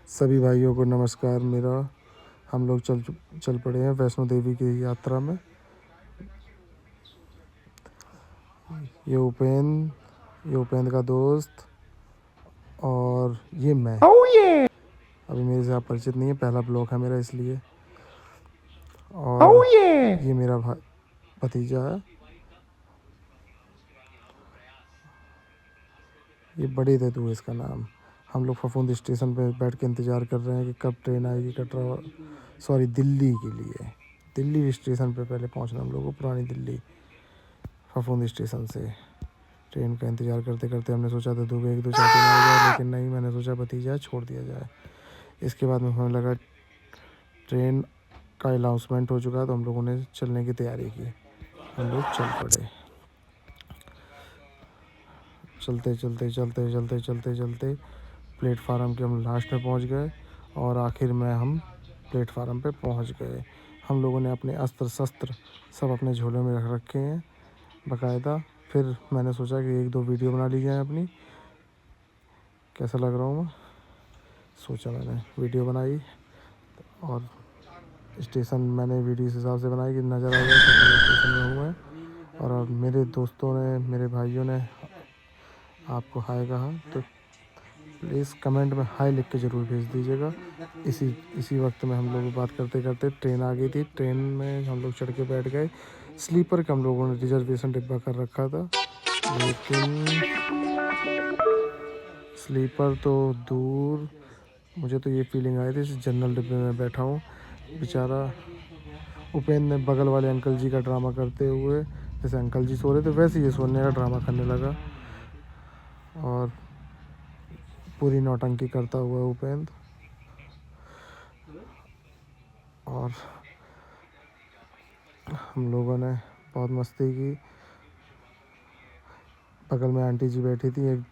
सभी भाइयों को नमस्कार मेरा। हम लोग चल पड़े हैं वैष्णो देवी की यात्रा में। ये उपेंद्र का दोस्त और ये मैं। अभी मेरे से आप परिचित नहीं है, पहला ब्लॉग है मेरा इसलिए। और ये मेरा भतीजा है। ये बड़े दद्दू है इसका नाम। हम लोग फफूंद स्टेशन पे बैठ के इंतज़ार कर रहे हैं कि कब ट्रेन आएगी दिल्ली के लिए। दिल्ली स्टेशन पे पहले पहुंचना हम लोग को, पुरानी दिल्ली फफूंद स्टेशन से। ट्रेन का इंतज़ार करते करते हमने सोचा था दो एक दो चाटी मार जाए, लेकिन नहीं, मैंने सोचा भतीजा छोड़ दिया जाए। इसके बाद में हमें लगा ट्रेन का अनाउंसमेंट हो चुका, तो हम लोगों ने चलने की तैयारी की। हम लोग चल पड़े। चलते चलते चलते चलते चलते चलते प्लेटफार्म के हम लास्ट में पहुंच गए और आखिर में हम प्लेटफार्म पे पहुंच गए। हम लोगों ने अपने अस्त्र शस्त्र सब अपने झोले में रख रखे हैं बाकायदा। फिर मैंने सोचा कि एक दो वीडियो बना ली जाए अपनी, कैसा लग रहा हूँ मैं। सोचा मैंने वीडियो बनाई और स्टेशन मैंने वीडियो इस हिसाब से बनाई कि नज़र आ जाए कि स्टेशन में हूँ मैं। और मेरे दोस्तों ने, मेरे भाइयों ने आपको हाय कहा तो प्लीज़ कमेंट में हाय लिख के ज़रूर भेज दीजिएगा। इसी वक्त में हम लोग बात करते करते ट्रेन आ गई थी। ट्रेन में हम लोग चढ़ के बैठ गए। स्लीपर का हम लोगों ने रिजर्वेशन डिब्बा कर रखा था, लेकिन स्लीपर तो दूर, मुझे तो ये फीलिंग आई थी जनरल डिब्बे में बैठा हूँ। बेचारा उपेंद्र ने बगल वाले अंकल जी का ड्रामा करते हुए, जैसे अंकल जी सो रहे थे वैसे ये सोने का ड्रामा करने लगा और पूरी नौटंकी करता हुआ उपेंद्र। और हम लोगों ने बहुत मस्ती की। बगल में आंटी जी बैठी थी, एक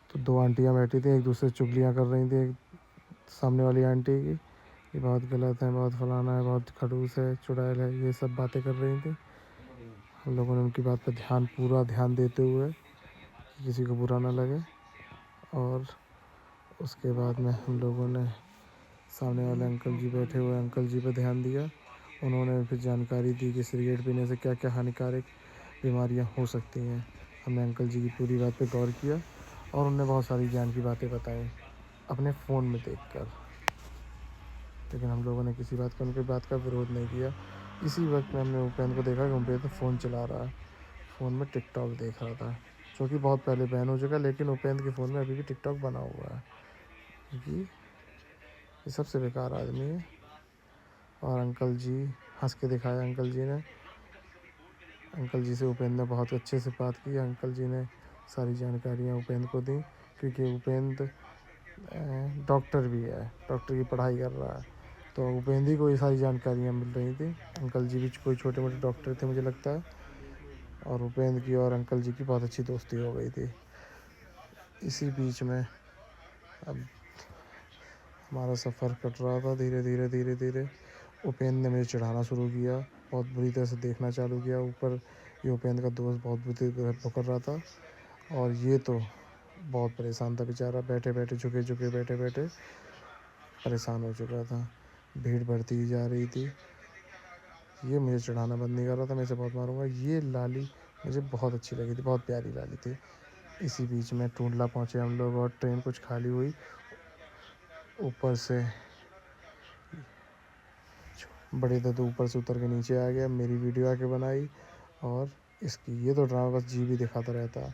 तो दो आंटियाँ बैठी थी, एक दूसरे से चुगलियाँ कर रही थी। एक सामने वाली आंटी की, ये बहुत गलत है, बहुत फलाना है, बहुत खड़ूस है, चुड़ैल है, ये सब बातें कर रही थी। हम लोगों ने उनकी बात पर पूरा ध्यान देते हुए कि किसी को बुरा ना लगे। और उसके बाद में हम लोगों ने सामने वाले अंकल जी बैठे हुए अंकल जी पर ध्यान दिया। उन्होंने फिर जानकारी दी कि सिगरेट पीने से क्या क्या हानिकारक बीमारियां हो सकती हैं। हमने अंकल जी की पूरी बात पे गौर किया और उन्होंने बहुत सारी ज्ञान की बातें बताई अपने फ़ोन में देखकर। लेकिन हम लोगों ने किसी बात का, उनकी बात का विरोध नहीं किया। इसी वक्त में हमने उपेंद्र को देखा कि उपेंद्र फ़ोन चला रहा है, फ़ोन में टिकटॉक देख रहा था, जो कि बहुत पहले बैन हो चुका, लेकिन उपेंद्र के फ़ोन में अभी भी टिकटॉक बना हुआ है, क्योंकि ये सबसे बेकार आदमी है। और अंकल जी हंस के दिखाया। अंकल जी से उपेंद्र ने बहुत अच्छे से बात की। अंकल जी ने सारी जानकारियाँ उपेंद्र को दी, क्योंकि उपेंद्र डॉक्टर भी है, डॉक्टर की पढ़ाई कर रहा है, तो उपेंद्र ही को ये सारी जानकारियाँ मिल रही थी। अंकल जी भी कोई छोटे मोटे डॉक्टर थे मुझे लगता है। और उपेंद्र की और अंकल जी की बहुत अच्छी दोस्ती हो गई थी। इसी बीच में अब हमारा सफ़र कट रहा था धीरे धीरे धीरे धीरे। उपेंद्र ने मुझे चढ़ाना शुरू किया, बहुत बुरी तरह से देखना चालू किया। ऊपर ये उपेंद्र का दोस्त बहुत बुरी तरह पकड़ रहा था और ये तो बहुत परेशान था बेचारा। बैठे बैठे झुके झुके बैठे बैठे परेशान हो चुका था। भीड़ बढ़ती ही जा रही थी। ये मुझे चढ़ाना बंद नहीं कर रहा था, मैं इसे बहुत मारूंगा। ये लाली मुझे बहुत अच्छी लगी थी, बहुत प्यारी लाली थी। इसी बीच में टूंडला पहुँचे हम लोग और ट्रेन कुछ खाली हुई। ऊपर से बड़े दद्दू ऊपर से उतर के नीचे आ गया, मेरी वीडियो आके बनाई। और इसकी ये तो ड्रामा बस जी भी दिखाता रहता।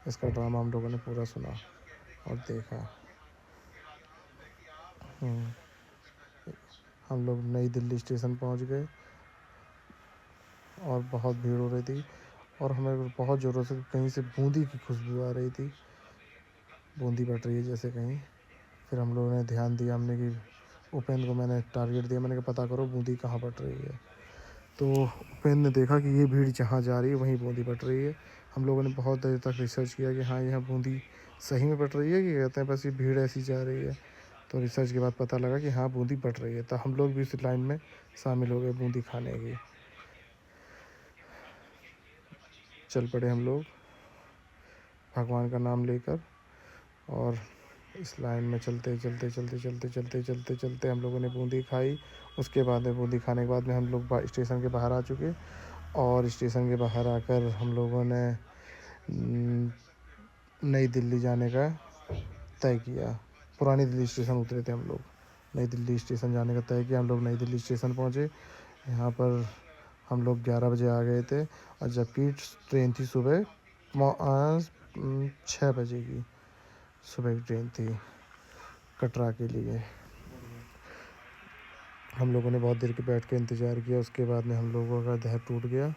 इसका ड्रामा हम लोगों ने पूरा सुना और देखा। हम लोग नई दिल्ली स्टेशन पहुंच गए और बहुत भीड़ हो रही थी और हमें बहुत ज़ोरों से कहीं से बूंदी की खुशबू आ रही थी, बूंदी बट रही है जैसे कहीं। फिर हम लोगों ने ध्यान दिया, हमने कि उपेंद्र को मैंने टारगेट दिया, मैंने कहा पता करो बूंदी कहाँ बट रही है। तो उपेंद्र ने देखा कि ये भीड़ जहाँ जा रही है वहीं बूंदी बट रही है। हम लोगों ने बहुत देर तक रिसर्च किया कि हाँ यहाँ बूंदी सही में बट रही है कि कहते हैं बस ये भीड़ ऐसी जा रही है। तो रिसर्च के बाद पता लगा कि हाँ बूंदी बट रही है, तो हम लोग भी इस लाइन में शामिल हो गए बूंदी खाने की। चल पड़े हम लोग भगवान का नाम लेकर और इस लाइन में चलते चलते चलते चलते चलते चलते चलते हम लोगों ने बूंदी खाई। उसके बाद में बूंदी खाने के बाद में हम लोग स्टेशन के बाहर आ चुके, और स्टेशन के बाहर आकर हम लोगों ने नई दिल्ली जाने का तय किया। पुरानी दिल्ली स्टेशन उतरे थे हम लोग, नई दिल्ली स्टेशन जाने का तय किया। हम लोग नई दिल्ली स्टेशन पहुँचे। यहाँ पर हम लोग 11 बजे आ गए थे, और जबकि ट्रेन थी सुबह 6 बजे की, सुबह की ट्रेन थी कटरा के लिए। हम लोगों ने बहुत देर के बैठ के इंतज़ार किया। उसके बाद में हम लोगों का धैर्य टूट गया।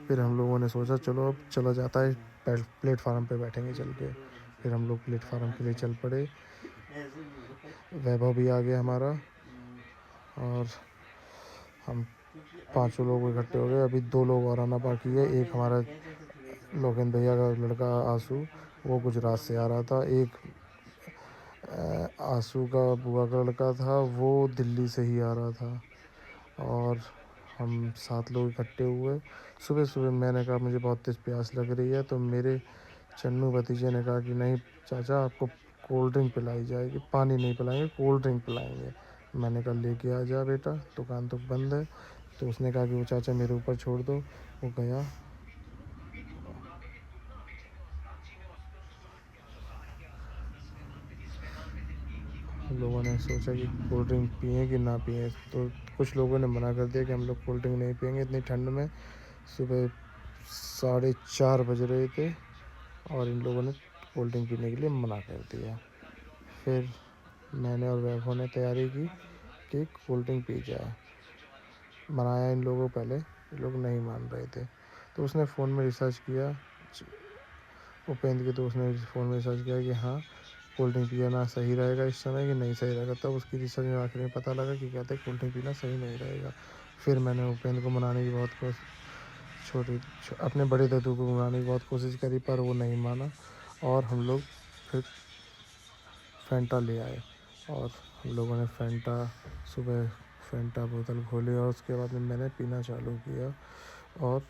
फिर हम लोगों ने सोचा चलो अब चला जाता है, प्लेटफार्म पे बैठेंगे चल के। फिर हम लोग प्लेटफार्म के लिए चल पड़े। वैभव भी आ गया हमारा, और हम 5 लोग इकट्ठे हो गए। अभी 2 लोग और आना बाकी है। एक हमारा लोकेंद्र भैया का लड़का आंसू, वो गुजरात से आ रहा था। एक आंसू का बुआ का लड़का था, वो दिल्ली से ही आ रहा था। और हम 7 लोग इकट्ठे हुए। सुबह सुबह मैंने कहा मुझे बहुत तेज़ प्यास लग रही है, तो मेरे चन्नू भतीजे ने कहा कि नहीं चाचा, आपको कोल्ड ड्रिंक पिलाई जाएगी, पानी नहीं पिलाएंगे, कोल्ड ड्रिंक पिलाएंगे। मैंने कहा लेके आ जा बेटा, दुकान तो बंद है। तो उसने कहा कि वो चाचा मेरे ऊपर छोड़ दो। वो गया, हम लोगों ने सोचा कि कोल्ड ड्रिंक पिए कि ना पिए, तो कुछ लोगों ने मना कर दिया कि हम लोग कोल्ड ड्रिंक नहीं पिएंगे इतनी ठंड में। सुबह 4:30 बज रहे थे, और इन लोगों ने कोल्ड ड्रिंक पीने के लिए मना कर दिया। फिर मैंने और वैभव ने तैयारी की कि कोल्ड ड्रिंक पी जाए। मनाया इन लोगों को पहले, ये लोग नहीं मान रहे थे। तो उसने फ़ोन में रिसर्च किया, उपेंद्र के दोस्त ने फ़ोन में रिसर्च किया कि हाँ कोल्ड ड्रिंक पीना सही रहेगा इस समय कि नहीं सही रहेगा। तब उसकी रिसर्च में आखिर में पता लगा कि कहते कोल्ड ड्रिंक पीना सही नहीं रहेगा। फिर मैंने उपेंद्र को मनाने की अपने बड़े दादू को मनाने की बहुत कोशिश करी, पर वो नहीं माना। और हम लोग फिर फैंटा ले आए, और हम लोगों ने सुबह फैंटा बोतल खोली, और उसके बाद में मैंने पीना चालू किया। और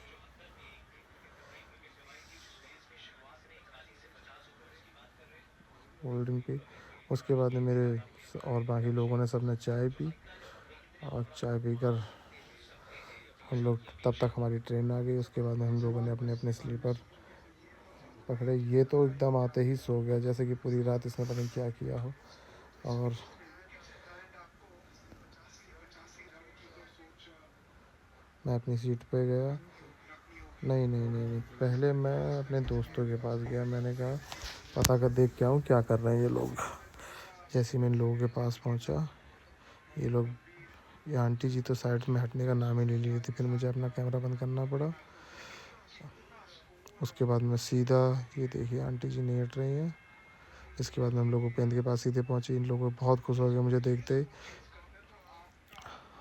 कोल्ड ड्रिंक पी। उसके बाद में मेरे और बाकी लोगों ने सबने चाय पी, और चाय पीकर हम लोग, तब तक हमारी ट्रेन आ गई। उसके बाद में हम लोगों ने अपने अपने स्लीपर पकड़े। ये तो एकदम आते ही सो गया, जैसे कि पूरी रात इसने पता नहीं क्या किया हो। और मैं अपनी सीट पे गया। नहीं नहीं नहीं नहीं, पहले मैं अपने दोस्तों के पास गया। मैंने कहा पता कर देख के आऊँ क्या कर रहे हैं ये लोग। जैसे मैं इन लोगों के पास पहुंचा, ये आंटी जी तो साइड में हटने का नाम ही नहीं ले रही थी। फिर मुझे अपना कैमरा बंद करना पड़ा। उसके बाद मैं सीधा, ये देखिए आंटी जी नहीं हट रही हैं। इसके बाद में हम लोग उपेंद्र के पास सीधे पहुँचे। इन लोगों को बहुत खुश हो गया मुझे देखते ही।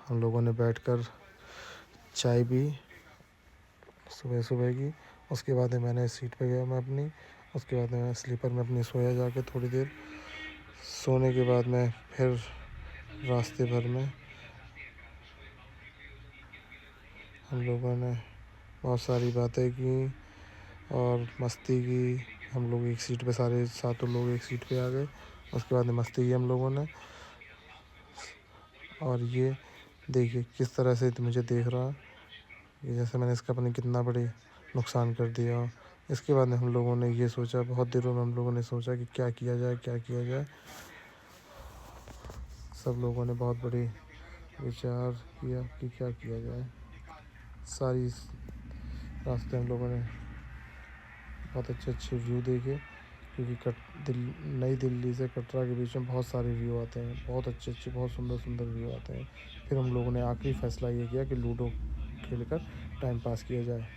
हम लोगों ने बैठकर चाय पी सुबह सुबह की। उसके बाद में मैंने सीट पे गया मैं अपनी। उसके बाद में मैं स्लीपर में अपनी सोया जाके थोड़ी देर। सोने के बाद में फिर रास्ते भर में हम लोगों ने बहुत सारी बातें की और मस्ती की। हम लोग एक सीट पे, सारे 7 लोग एक सीट पे आ गए। उसके बाद में मस्ती की हम लोगों ने। और ये देखिए किस तरह से मुझे देख रहा है, कि जैसे मैंने इसका पता नहीं कितना बड़ी नुकसान कर दिया हो। इसके बाद में हम लोगों ने ये सोचा, बहुत दिनों में हम लोगों ने सोचा कि क्या किया जाए, क्या किया जाए। सब लोगों ने बहुत बड़ी विचार किया कि क्या किया जाए। सारी रास्ते हम लोगों ने बहुत अच्छे अच्छे व्यू देखे, क्योंकि नई दिल्ली से कटरा के बीच में बहुत सारे व्यू आते हैं, बहुत अच्छे अच्छे, बहुत सुंदर सुंदर व्यू आते हैं। फिर हम लोगों ने आखिरी फैसला ये किया कि लूडो खेलकर टाइम पास किया जाए।